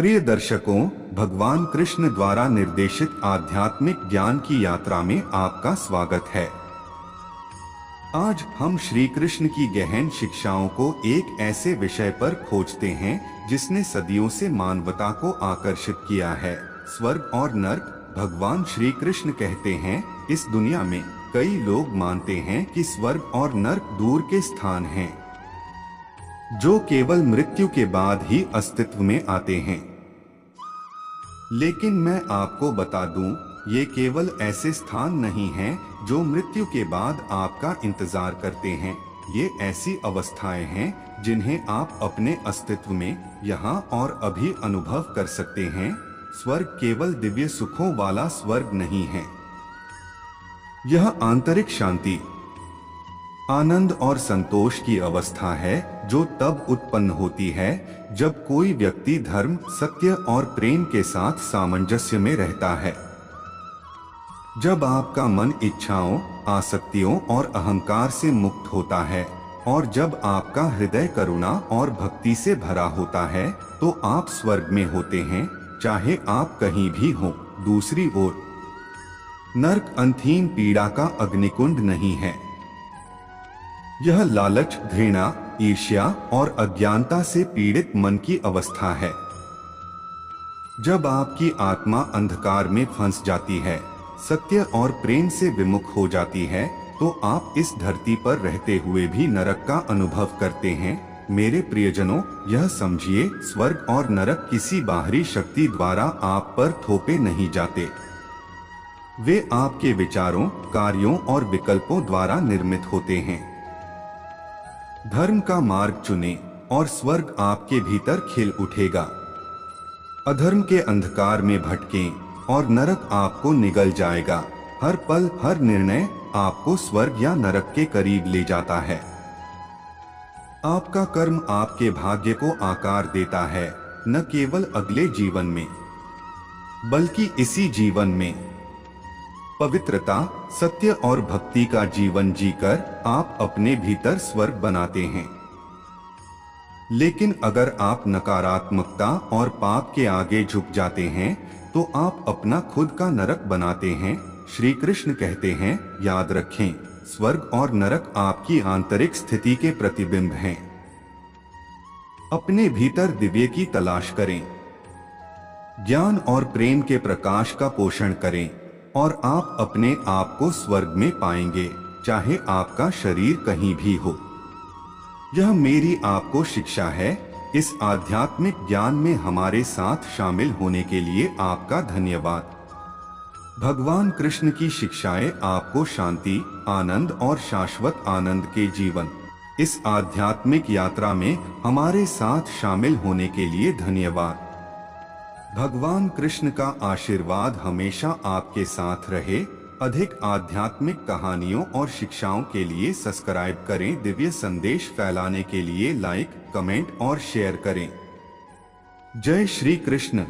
प्रिय दर्शकों, भगवान कृष्ण द्वारा निर्देशित आध्यात्मिक ज्ञान की यात्रा में आपका स्वागत है। आज हम श्री कृष्ण की गहन शिक्षाओं को एक ऐसे विषय पर खोजते हैं जिसने सदियों से मानवता को आकर्षित किया है, स्वर्ग और नर्क। भगवान श्री कृष्ण कहते हैं, इस दुनिया में कई लोग मानते हैं कि स्वर्ग और नर्क दूर के स्थान हैं, जो केवल मृत्यु के बाद ही अस्तित्व में आते हैं। लेकिन मैं आपको बता दूं, ये केवल ऐसे स्थान नहीं हैं जो मृत्यु के बाद आपका इंतजार करते हैं। ये ऐसी अवस्थाएं हैं जिन्हें आप अपने अस्तित्व में यहाँ और अभी अनुभव कर सकते हैं। स्वर्ग केवल दिव्य सुखों वाला स्वर्ग नहीं है। यह आंतरिक शांति, आनंद और संतोष की अवस्था है जो तब उत्पन्न होती है जब कोई व्यक्ति धर्म, सत्य और प्रेम के साथ सामंजस्य में रहता है। जब आपका मन इच्छाओं, आसक्तियों और अहंकार से मुक्त होता है और जब आपका हृदय करुणा और भक्ति से भरा होता है, तो आप स्वर्ग में होते हैं, चाहे आप कहीं भी हों। दूसरी ओर, नर्क अंतहीन पीड़ा का अग्निकुंड नहीं है। यह लालच, घृणा, ईर्ष्या और अज्ञानता से पीड़ित मन की अवस्था है। जब आपकी आत्मा अंधकार में फंस जाती है, सत्य और प्रेम से विमुख हो जाती है, तो आप इस धरती पर रहते हुए भी नरक का अनुभव करते हैं। मेरे प्रियजनों, यह समझिए, स्वर्ग और नरक किसी बाहरी शक्ति द्वारा आप पर थोपे नहीं जाते। वे आपके विचारों, कार्यों और विकल्पों द्वारा निर्मित होते हैं। धर्म का मार्ग चुनें और स्वर्ग आपके भीतर खिल उठेगा। अधर्म के अंधकार में भटकें और नरक आपको निगल जाएगा। हर पल, हर निर्णय आपको स्वर्ग या नरक के करीब ले जाता है। आपका कर्म आपके भाग्य को आकार देता है, न केवल अगले जीवन में बल्कि इसी जीवन में। पवित्रता, सत्य और भक्ति का जीवन जीकर आप अपने भीतर स्वर्ग बनाते हैं। लेकिन अगर आप नकारात्मकता और पाप के आगे झुक जाते हैं, तो आप अपना खुद का नरक बनाते हैं। श्री कृष्ण कहते हैं, याद रखें, स्वर्ग और नरक आपकी आंतरिक स्थिति के प्रतिबिंब हैं। अपने भीतर दिव्य की तलाश करें, ज्ञान और प्रेम के प्रकाश का पोषण करें और आप अपने आप को स्वर्ग में पाएंगे, चाहे आपका शरीर कहीं भी हो। यह मेरी आपको शिक्षा है। इस आध्यात्मिक ज्ञान में हमारे साथ शामिल होने के लिए आपका धन्यवाद। भगवान कृष्ण की शिक्षाएं आपको शांति, आनंद और शाश्वत आनंद के जीवन, इस आध्यात्मिक यात्रा में हमारे साथ शामिल होने के लिए धन्यवाद। भगवान कृष्ण का आशीर्वाद हमेशा आपके साथ रहे। अधिक आध्यात्मिक कहानियों और शिक्षाओं के लिए सब्सक्राइब करें। दिव्य संदेश फैलाने के लिए लाइक, कमेंट और शेयर करें। जय श्री कृष्ण।